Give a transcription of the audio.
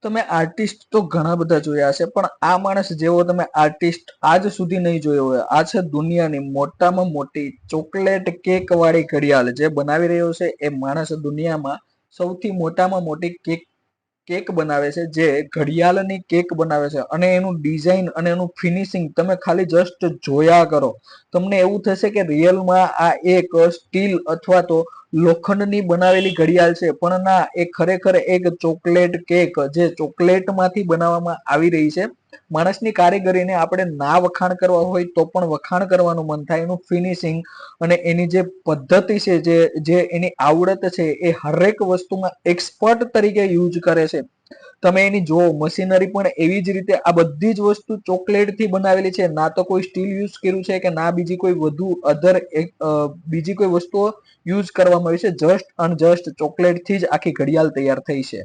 તમે આર્ટિસ્ટ તો ઘણા બધા જોયા હશે, પણ આ માણસ જેવો તમે આર્ટિસ્ટ આજ સુધી નહીં જોયો હોય. આ છે દુનિયાની મોટામાં મોટી ચોકલેટ કેક વાળી ઘડિયાળ. જે બનાવી રહ્યો છે એ માણસ દુનિયામાં સૌથી મોટામાં મોટી કેક કેક બનાવે છે, જે ઘડિયાળની કેક બનાવે છે. અને એનું ડિઝાઇન અને એનું ફિનિશિંગ તમે ખાલી જસ્ટ જોયા કરો, તમને એવું થશે કે રિયલમાં આ એક સ્ટીલ અથવા તો લોખંડની બનાવેલી ઘડિયાળ છે. પણ ના, એ ખરેખર એક ચોકલેટ કેક જે ચોકલેટમાંથી બનાવવામાં આવી રહી છે. માણસની કારીગરીને આપણે ના વખાણ કરવા હોય તો પણ વખાણ કરવાનું મન થાય. એનું ફિનિશિંગ અને એની જે પદ્ધતિ છે, જે એની આવડત છે, એ હરેક વસ્તુમાં એક્સપર્ટ તરીકે યુઝ કરે છે. તમે એની જો મશીનરી પણ એવી જ રીતે, આ બધી જ વસ્તુ ચોકલેટથી બનાવેલી છે. ના તો કોઈ સ્ટીલ યુઝ કર્યું છે કે ના બીજી કોઈ વધુ બીજી કોઈ વસ્તુઓ યુઝ કરવામાં આવી છે. જસ્ટ અને જસ્ટ ચોકલેટથી જ આખી ઘડિયાળ તૈયાર થઈ છે.